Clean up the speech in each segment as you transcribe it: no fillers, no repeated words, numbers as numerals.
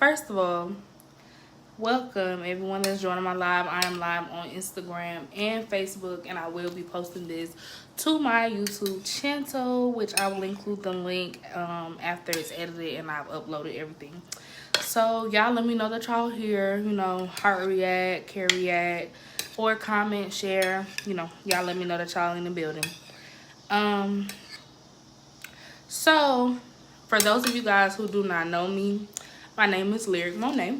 first of all, welcome everyone that's joining my live. I am live on Instagram and Facebook, and I will be posting this to my YouTube channel, which I will include the link after it's edited and I've uploaded everything. So y'all let me know that y'all here, heart react, care react, or comment, share, y'all let me know that y'all in the building. So for those of you guys who do not know me, my name is Lyric Monet,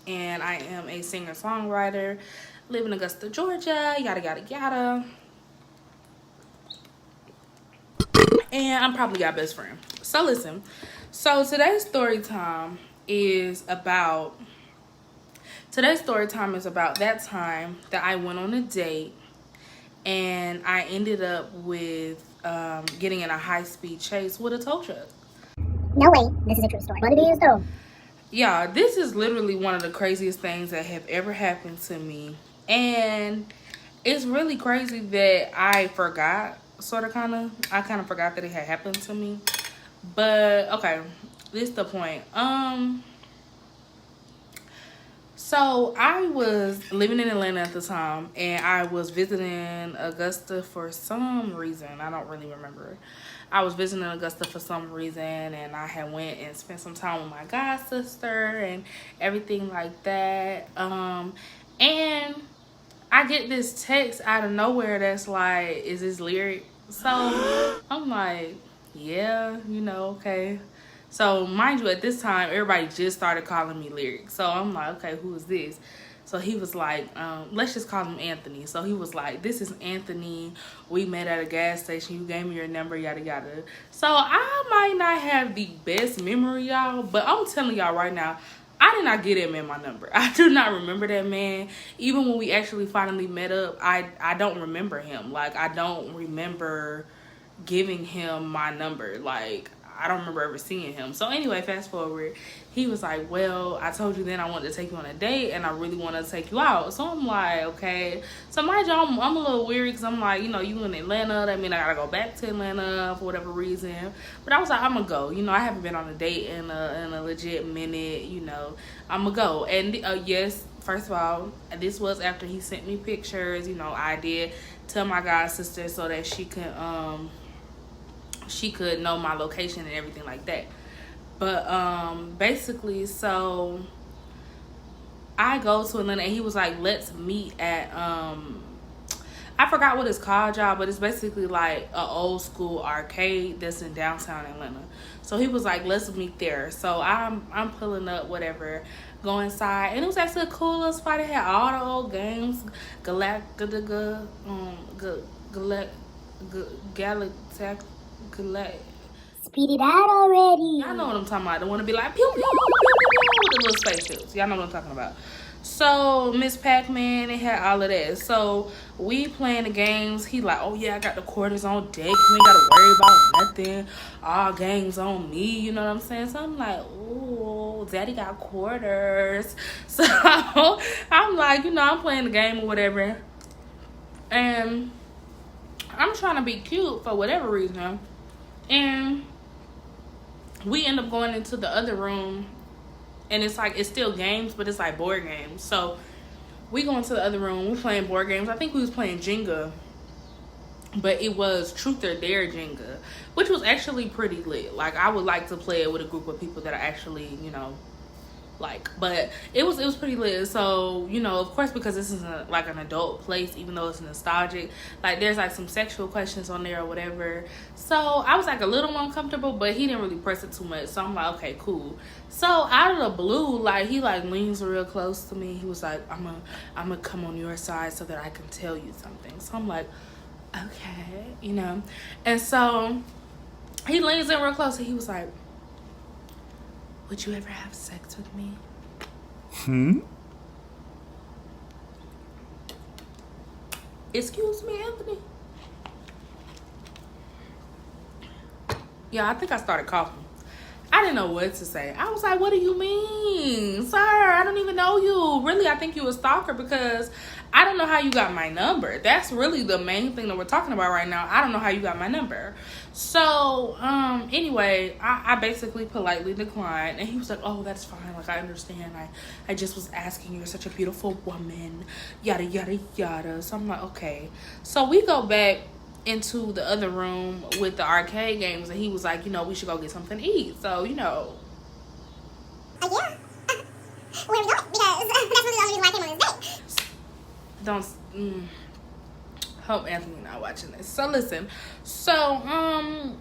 and I am a singer-songwriter, live in Augusta, Georgia, yada, yada, yada. And I'm probably your best friend. So listen, today's story time is about that time that I went on a date and I ended up with getting in a high-speed chase with a tow truck. No way, this is a true story. But it is though. Yeah, this is literally one of the craziest things that have ever happened to me. And it's really crazy that I forgot, I kind of forgot that it had happened to me. But, okay, this is the point. So I was living in Atlanta at the time, and I was visiting Augusta for some reason. I don't really remember. I was visiting Augusta for some reason, and I had went and spent some time with my god sister and everything like that. And I get this text out of nowhere that's like, "Is this Lyric?" So I'm like, "Yeah, okay." So mind you, at this time, everybody just started calling me Lyric. So I'm like, okay, who is this? So he was like, let's just call him Anthony. So he was like, this is Anthony. We met at a gas station. You gave me your number, yada, yada. So I might not have the best memory, y'all. But I'm telling y'all right now, I did not get that man my number. I do not remember that man. Even when we actually finally met up, I don't remember him. Like, I don't remember giving him my number. Like, I don't remember ever seeing him. So anyway, fast forward, he was like, well, I told you then I wanted to take you on a date and I really want to take you out. So I'm like, okay. So mind you, I'm a little weary because I'm like, you in Atlanta. That means I got to go back to Atlanta for whatever reason. But I was like, I'm going to go. I haven't been on a date in a legit minute. I'm going to go. And yes, first of all, this was after he sent me pictures. I did tell my god sister so that she could know my location and everything like that. But basically, so I go to Atlanta and he was like, let's meet at I forgot what it's called, y'all, but it's basically like an old school arcade that's in downtown Atlanta. So he was like, let's meet there. So I'm pulling up, whatever, go inside, and it was actually a cool little spot. It had all the old games, Galactica, Speed it out already. Y'all know what I'm talking about. I don't want to be like pew pew pew pew pew with the little spaceships. Y'all know what I'm talking about. So Miss Pac-Man, it had all of that. So we playing the games. He like, oh yeah, I got the quarters on deck. You ain't gotta worry about nothing. All games on me. You know what I'm saying? So I'm like, ooh, daddy got quarters. So I'm like, I'm playing the game or whatever, and I'm trying to be cute for whatever reason. And we end up going into the other room, and it's like, it's still games, but it's like board games. So we go into the other room, we're playing board games. I think we was playing Jenga, but it was Truth or Dare Jenga, which was actually pretty lit. Like, I would like to play it with a group of people that are actually, but it was pretty lit. So of course, because this is like an adult place, even though it's nostalgic, like there's like some sexual questions on there or whatever. So I was like a little uncomfortable, but he didn't really press it too much. So I'm like, okay, cool. So out of the blue, like, he like leans real close to me. He was like, I'm gonna come on your side so that I can tell you something. So I'm like, okay, and so he leans in real close and he was like, would you ever have sex with me? Excuse me, Anthony? Yeah, I think I started coughing. I didn't know what to say. I was like, what do you mean? Sir, I don't even know you. Really, I think you a stalker because I don't know how you got my number. That's really the main thing that we're talking about right now. I don't know how you got my number. So, anyway, I basically politely declined. And he was like, oh, that's fine. Like, I understand. I just was asking. You're such a beautiful woman. Yada, yada, yada. So, I'm like, okay. So, we go back into the other room with the arcade games. And he was like, we should go get something to eat. So, Yeah. Where are we going? Because that's really the only reason why I came on this date. Don't hope Anthony not watching this. So listen, so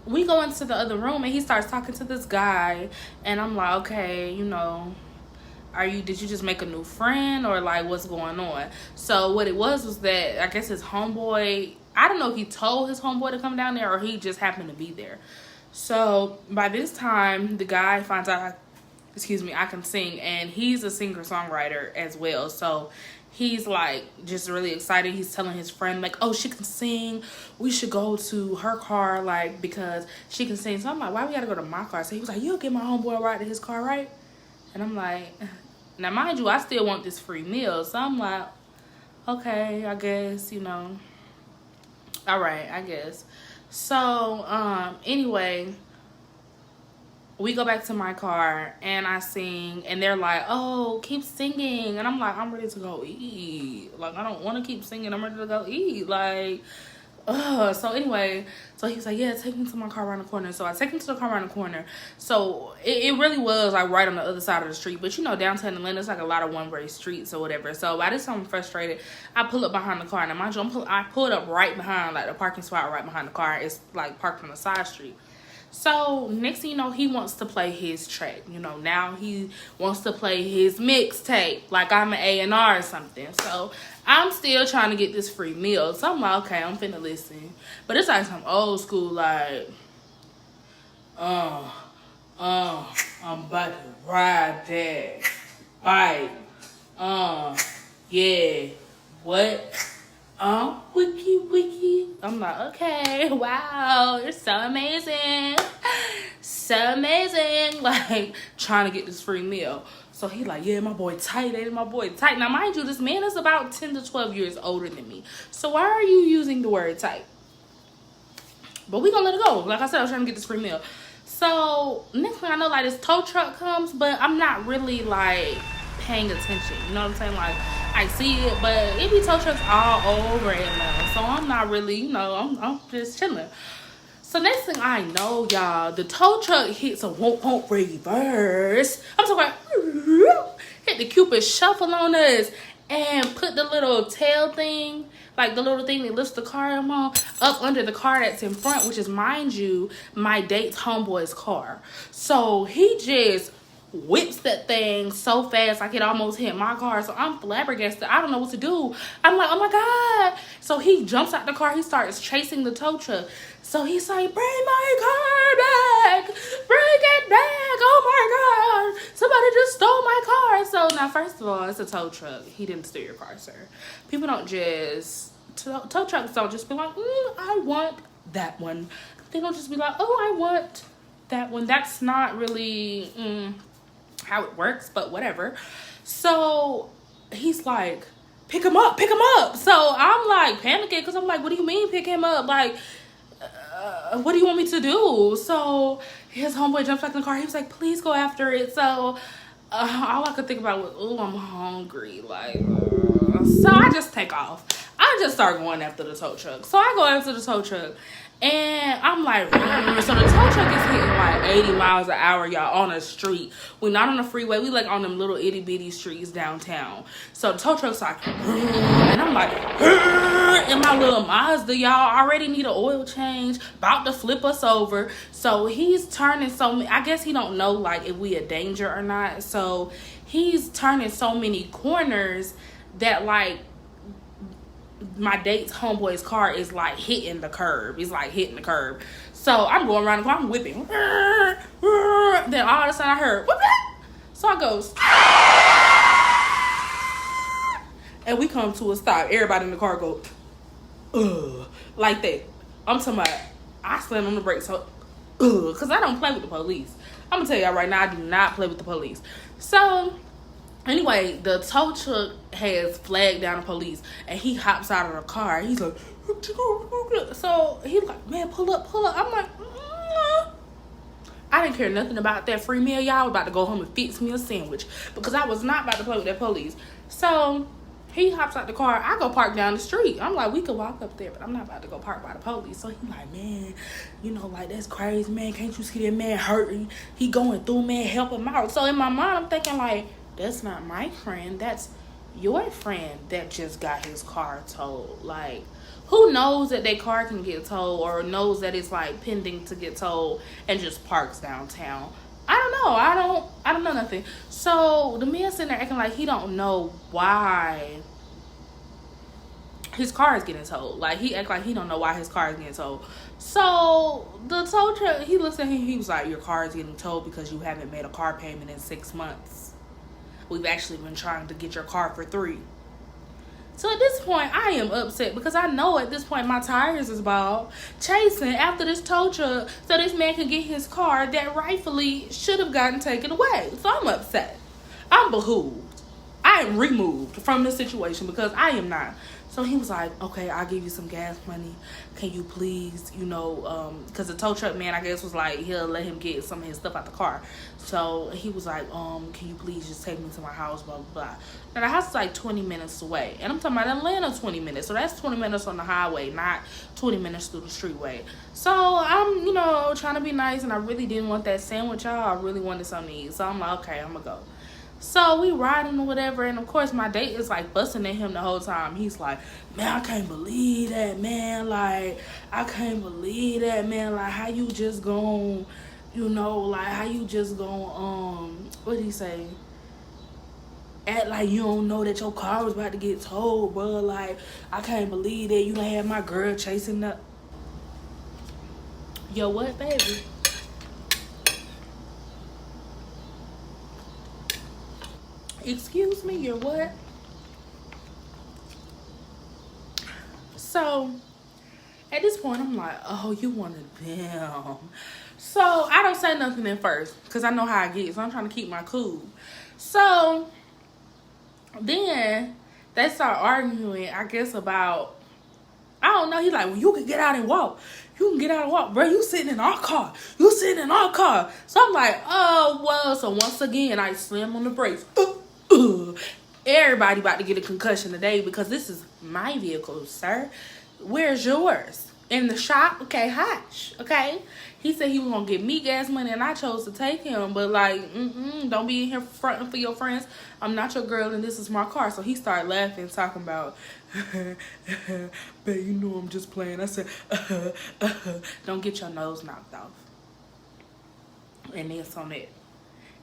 we go into the other room and he starts talking to this guy, and I'm like, okay, did you just make a new friend, or like what's going on? So what it was that I guess his homeboy, I don't know if he told his homeboy to come down there or he just happened to be there. So by this time the guy finds out I can sing, and he's a singer-songwriter as well. So he's like just really excited. He's telling his friend like, oh, she can sing, we should go to her car, like, because she can sing. So I'm like, why we gotta go to my car? So he was like, you'll get my homeboy a ride to his car, right? And I'm like, now mind you, I still want this free meal. So I'm like, okay, I guess, all right, I guess. So anyway, we go back to my car and I sing, and they're like, oh, keep singing. And I'm like, I'm ready to go eat. Like, I don't want to keep singing. I'm ready to go eat. Like, so anyway, so he was like, yeah, take me to my car around the corner. So I take him to the car around the corner. So it really was like right on the other side of the street. But downtown Atlanta, it's like a lot of one-way streets or whatever. So by this time I'm frustrated. I pull up behind the car. And mind you, I pulled up right behind, like, the parking spot right behind the car. It's like parked on the side street. So next thing you know, he wants to play his track. Now he wants to play his mixtape like I'm an A&R or something. So I'm still trying to get this free meal. So I'm like, okay, I'm finna listen. But it's like some old school, like, I'm about to ride that bike. Yeah, what? Wiki. I'm like, okay, wow, you're so amazing. So amazing. Like, trying to get this free meal. So he like, yeah, my boy tight. Now, mind you, this man is about 10 to 12 years older than me. So why are you using the word tight? But we gonna let it go. Like I said, I was trying to get this free meal. So next thing I know, like, this tow truck comes, but I'm not really like paying attention. You know what I'm saying? Like, I see it, but it be tow trucks all over Atlanta. So I'm not really, I'm just chilling. So next thing I know, y'all, the tow truck hits a won't reverse. I'm talking about hit the Cupid shuffle on us and put the little tail thing, like the little thing that lifts the car up under the car that's in front, which is, mind you, my date's homeboy's car. So he just whips that thing so fast, like it almost hit my car. So I'm flabbergasted. I don't know what to do. I'm like, oh my God. So he jumps out the car. He starts chasing the tow truck. So he's like, bring my car back. Bring it back. Oh my God. Somebody just stole my car. So now, first of all, it's a tow truck. He didn't steal your car, sir. People don't just, tow trucks don't just be like, I want that one. They don't just be like, oh, I want that one. That's not really how it works, but whatever. So he's like, pick him up. So I'm like panicking, because I'm like, what do you mean pick him up? Like, what do you want me to do? So his homeboy jumps back in the car. He was like, please go after it. So all I could think about was, oh, I'm hungry. Like, so I just take off. I just start going after the tow truck. So I go after the tow truck. And I'm like, so the tow truck is hitting like 80 miles an hour, y'all, on a street. We're not on the freeway. We like on them little itty bitty streets downtown. So the tow truck's like, and I'm like, in my little Mazda, y'all, already need an oil change, about to flip us over. So he's turning I guess he don't know like if we a danger or not. So he's turning so many corners that like my date's homeboy's car is like hitting the curb. He's like hitting the curb. So I'm going around the car, I'm whipping. Then all of a sudden I heard, whoop. So I goes, and we come to a stop. Everybody in the car go, like that. I'm talking about, I slammed on the brakes, so, because I don't play with the police. I'm gonna tell y'all right now, I do not play with the police. So Anyway, the tow truck has flagged down the police, and he hops out of the car. He's like, so he's like, man, pull up. I'm like, I didn't care nothing about that free meal. Y'all was about to go home and fix me a sandwich because I was not about to play with that police. So he hops out the car. I go park down the street. I'm like, we could walk up there, but I'm not about to go park by the police. So he's like, man, like, that's crazy, man. Can't you see that man hurting? He going through, man. Help him out. So in my mind, I'm thinking, like, that's not my friend. That's your friend that just got his car towed. Like, who knows that their car can get towed or knows that it's, like, pending to get towed and just parks downtown? I don't know. I don't know nothing. So the man sitting there acting like he don't know why his car is getting towed. Like, he act like he don't know why his car is getting towed. So the tow truck, he looks at him. He was like, your car is getting towed because you haven't made a car payment in 6 months. We've actually been trying to get your car for 3. So at this point, I am upset because I know at this point my tires is bald, chasing after this tow truck so this man can get his car that rightfully should have gotten taken away. So I'm upset. I'm behooved. I am removed from the situation because I am not. So he was like, okay, I'll give you some gas money. Can you please, because the tow truck man, I guess, was like, he'll let him get some of his stuff out the car. So he was like, can you please just take me to my house, blah, blah, blah. Now, the house is like 20 minutes away. And I'm talking about Atlanta 20 minutes. So that's 20 minutes on the highway, not 20 minutes through the streetway. So I'm, trying to be nice. And I really didn't want that sandwich, y'all. I really wanted something to eat. So I'm like, okay, I'm going to go. So we riding or whatever, and of course my date is like busting at him the whole time. He's like, man, I can't believe that, man. Like, I can't believe that, man. Like, how you just gon', how you just gon', what did he say? Act like you don't know that your car was about to get towed, bro. Like, I can't believe that you done had my girl chasing the... Yo, what, baby? Excuse me, you're what? So at this point, I'm like, oh, you wanted them. So I don't say nothing at first because I know how I get. So I'm trying to keep my cool. So then they start arguing, I guess, about, I don't know. He's like, well, you can get out and walk. You can get out and walk, bro. You sitting in our car. You sitting in our car. So I'm like, oh, well. So once again, I slam on the brakes. Everybody about to get a concussion today because this is my vehicle, sir. Where's yours? In the shop? Okay, hush. Okay. He said he was gonna give me gas money and I chose to take him. But like, don't be in here fronting for your friends. I'm not your girl and this is my car. So he started laughing, talking about, babe, I'm just playing. I said, don't get your nose knocked off. And that's on it.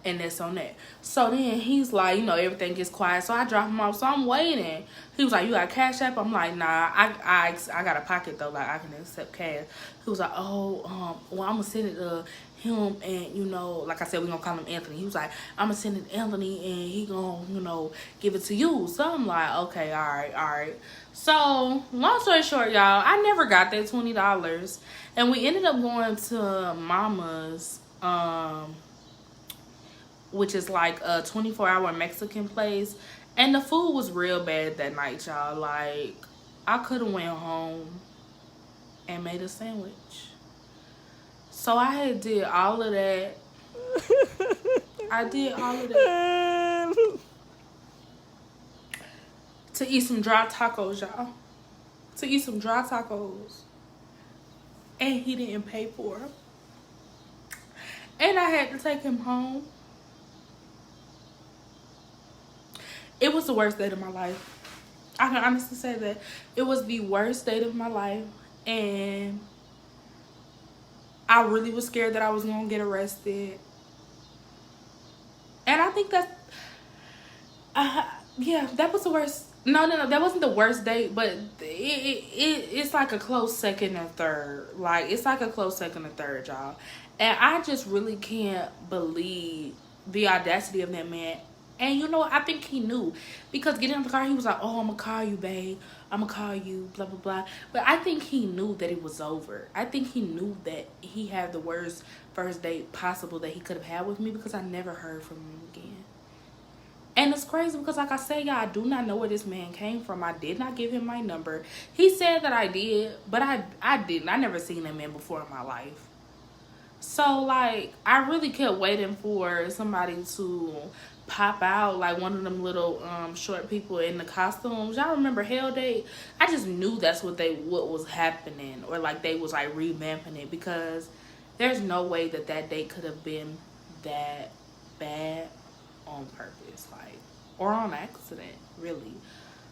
And that's on that. So then he's like, everything gets quiet. So I drop him off. So I'm waiting. He was like, you got Cash App? I'm like, nah. I got a pocket though. Like, I can accept cash. He was like, oh, well, I'm gonna send it to him. And like I said, we gonna call him Anthony. He was like, I'm gonna send it to Anthony, and he gonna, give it to you. So I'm like, okay, all right. So long story short, y'all, I never got that $20, and we ended up going to Mama's, which is like a 24-hour Mexican place. And the food was real bad that night, y'all. Like, I could have went home and made a sandwich. So I had did all of that. I did all of that to eat some dry tacos, y'all. To eat some dry tacos. And he didn't pay for them. And I had to take him home. It was the worst date of my life. I can honestly say that. It was the worst date of my life. And I really was scared that I was going to get arrested. And I think that, yeah, that was the worst. No, that wasn't the worst date. But it's like a close second or third. Like, it's like a close second or third, y'all. And I just really can't believe the audacity of that man. And I think he knew, because getting in the car, he was like, oh, I'm going to call you, babe. I'm going to call you, blah, blah, blah. But I think he knew that it was over. I think he knew that he had the worst first date possible that he could have had with me, because I never heard from him again. And it's crazy because, like I said, y'all, I do not know where this man came from. I did not give him my number. He said that I did, but I didn't. I never seen that man before in my life. So, like, I really kept waiting for somebody to pop out, like one of them little short people in the costumes. Y'all remember Hell Day? I just knew that's what was happening, or like they was like revamping it, because there's no way that date could have been that bad on purpose, like, or on accident, really.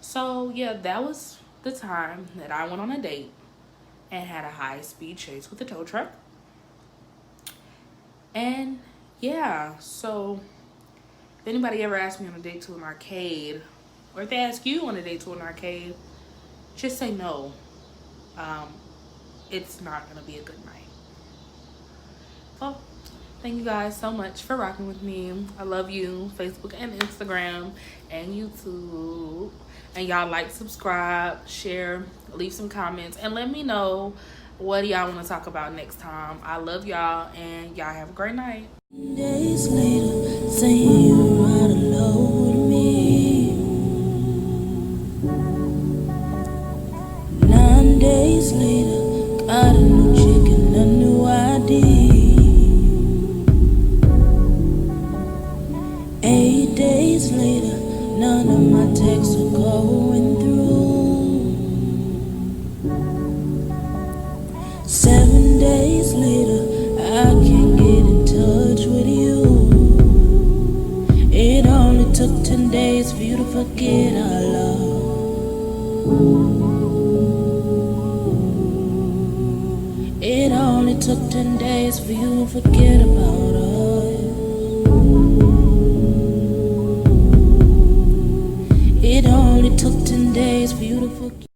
So yeah, that was the time that I went on a date and had a high-speed chase with a tow truck. And yeah, so if anybody ever asks me on a date to an arcade, or if they ask you on a date to an arcade, just say no. It's not gonna be a good night. Well, thank you guys so much for rocking with me. I love you, Facebook and Instagram and YouTube. And y'all like, subscribe, share, leave some comments, and let me know what y'all want to talk about next time. I love y'all, and y'all have a great night. Days later, saying you're out of love with me. 9 days later, got a new chick and a new ID. 8 days later, none of my texts are going through. 7 days later, I can't get in touch with you. It only took 10 days for you to forget our love. It only took 10 days for you to forget about us. It only took 10 days for you to forget.